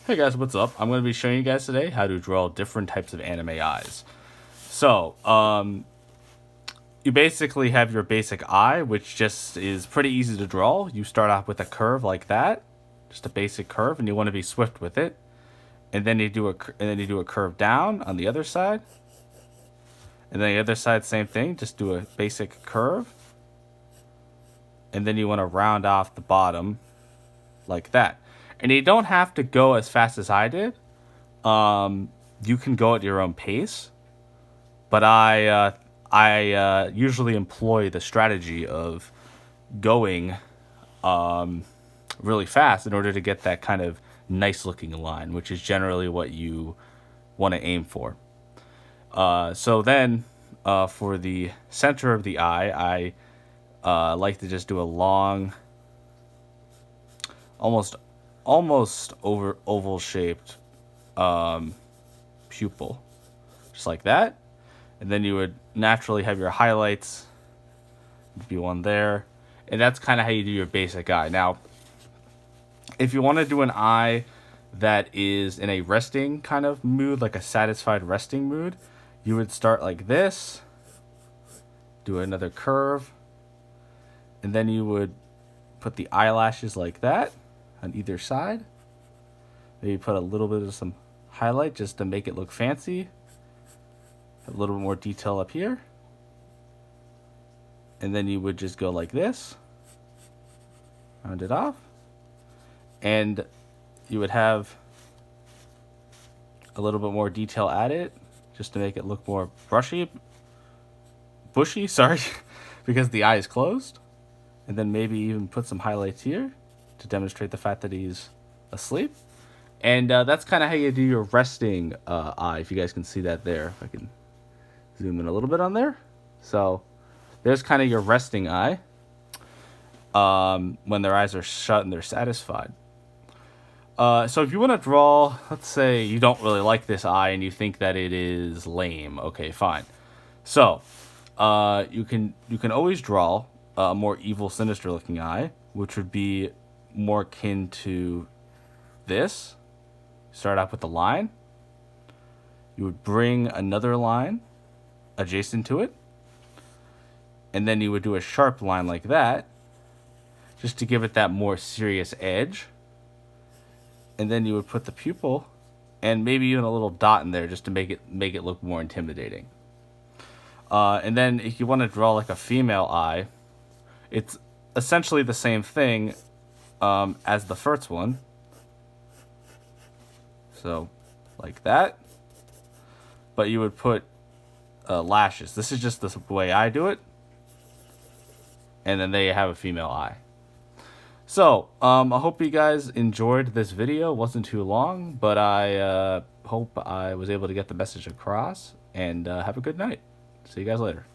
Hey guys, what's up? I'm going to be showing you guys today how to draw different types of anime eyes. So, you basically have your basic eye, which just is pretty easy to draw. You start off with a curve like that, just a basic curve, and you want to be swift with it. And then you do a curve down on the other side. And then the other side, same thing, just do a basic curve. And then you want to round off the bottom like that. And you don't have to go as fast as I did. You can go at your own pace, but I usually employ the strategy of going really fast in order to get that kind of nice looking line, which is generally what you want to aim for. So then, for the center of the eye, I like to just do a long, almost oval shaped pupil, just like that. And then you would naturally have your highlights, be one there, and that's kind of how you do your basic eye. Now, if you want to do an eye that is in a resting kind of mood, like a satisfied resting mood, you would start like this, do another curve, and then you would put the eyelashes like that on either side. Maybe put a little bit of some highlight just to make it look fancy. A little bit more detail up here. And then you would just go like this. Round it off. And you would have a little bit more detail added just to make it look more bushy, sorry, because the eye is closed. And then maybe even put some highlights here to demonstrate the fact that he's asleep. And that's kind of how you do your resting eye, if you guys can see that there. If I can zoom in a little bit on there. So there's kind of your resting eye when their eyes are shut and they're satisfied. So if you want to draw, let's say you don't really like this eye and you think that it is lame. Okay, fine. So you can always draw a more evil, sinister looking eye, which would be more akin to this. Start off with a line. You would bring another line adjacent to it. And then you would do a sharp line like that, just to give it that more serious edge. And then you would put the pupil and maybe even a little dot in there just to make it look more intimidating. And then if you want to draw like a female eye, it's essentially the same thing as the first one. So, like that. But you would put lashes. This is just the way I do it. And then there you have a female eye. So, I hope you guys enjoyed this video. It wasn't too long, but I hope I was able to get the message across. And have a good night. See you guys later.